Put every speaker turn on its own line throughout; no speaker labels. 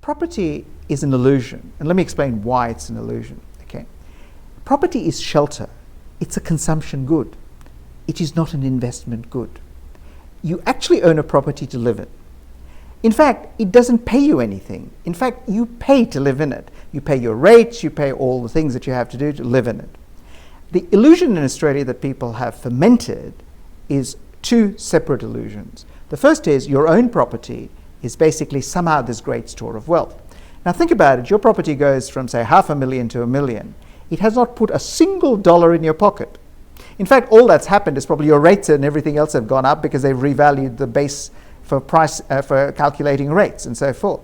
Property is an illusion, and let me explain why it's an illusion. Okay, property is shelter. It's a consumption good. It is not an investment good. You actually own a property to live in. In fact, it doesn't pay you anything. In fact, you pay to live in it. You pay your rates, you pay all the things that you have to do to live in it. The illusion in Australia that people have fermented is two separate illusions. The first is your own property is basically somehow this great store of wealth. Now think about it. Your property goes from, say, $500,000 to $1 million. It has not put a single dollar in your pocket. In fact, all that's happened is probably your rates and everything else have gone up because they've revalued the base for price for calculating rates and so forth.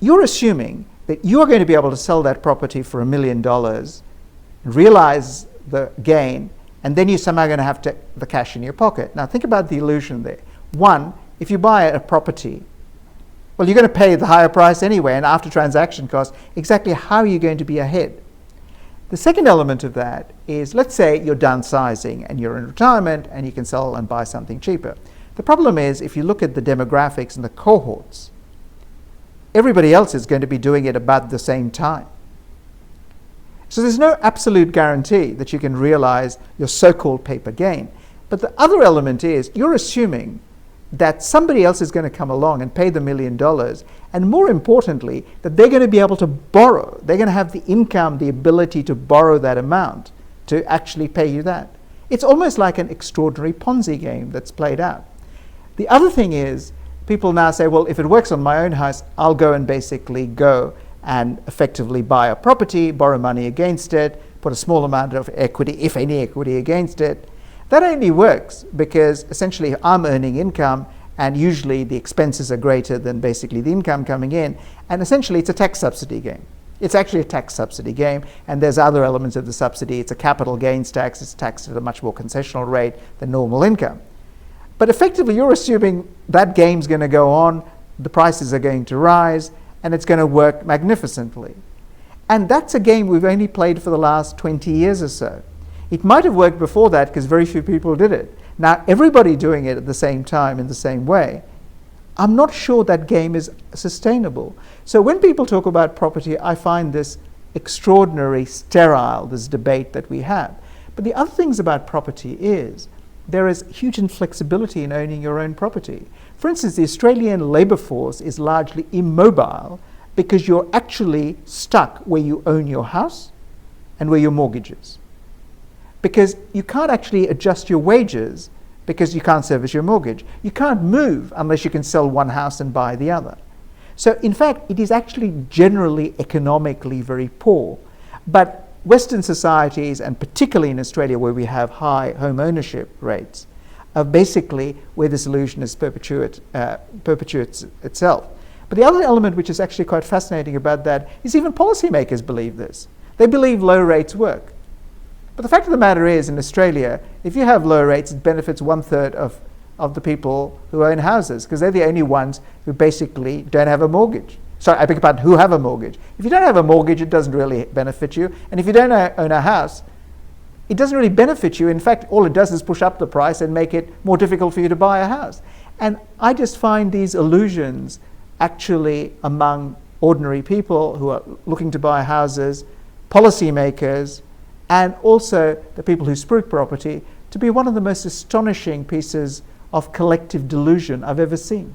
You're assuming that you're going to be able to sell that property for $1 million, realize the gain, and then you're somehow going to have the cash in your pocket. Now think about the illusion there. One, if you buy a property, well, you're going to pay the higher price anyway, and after transaction costs, exactly how are you going to be ahead? The second element of that is, let's say you're downsizing and you're in retirement and you can sell and buy something cheaper. The problem is, if you look at the demographics and the cohorts, everybody else is going to be doing it about the same time. So there's no absolute guarantee that you can realize your so-called paper gain. But the other element is, you're assuming that somebody else is going to come along and pay the $1 million, and more importantly, that they're going to be able to borrow. They're going to have the income, the ability to borrow that amount to actually pay you that. It's almost like an extraordinary Ponzi game that's played out. The other thing is, people now say, well, if it works on my own house, I'll go and effectively buy a property, borrow money against it, put a small amount of equity, if any equity, against it. That only works because essentially I'm earning income, and usually the expenses are greater than basically the income coming in, and essentially it's a tax subsidy game. It's actually a tax subsidy game, and there's other elements of the subsidy. It's a capital gains tax. It's taxed at a much more concessional rate than normal income. But effectively you're assuming that game's going to go on, the prices are going to rise, and it's going to work magnificently. And that's a game we've only played for the last 20 years or so. It might have worked before that because very few people did it. Now everybody doing it at the same time in the same way, I'm not sure that game is sustainable. So when people talk about property, I find this extraordinary, sterile, this debate that we have. But the other things about property is there is huge inflexibility in owning your own property. For instance, the Australian labour force is largely immobile because you're actually stuck where you own your house and where your mortgage is. Because you can't actually adjust your wages because you can't service your mortgage. You can't move unless you can sell one house and buy the other. So in fact, it is actually generally economically very poor. But Western societies, and particularly in Australia where we have high home ownership rates, are basically where this illusion is perpetuates itself. But the other element which is actually quite fascinating about that is even policymakers believe this. They believe low rates work. But the fact of the matter is, in Australia, if you have low rates, it benefits 1/3 of the people who own houses, because they're the only ones who basically don't have a mortgage. Sorry, I beg your pardon, who have a mortgage. If you don't have a mortgage, it doesn't really benefit you. And if you don't own a house, it doesn't really benefit you. In fact, all it does is push up the price and make it more difficult for you to buy a house. And I just find these illusions actually among ordinary people who are looking to buy houses, policymakers, and also the people who spruik property, to be one of the most astonishing pieces of collective delusion I've ever seen.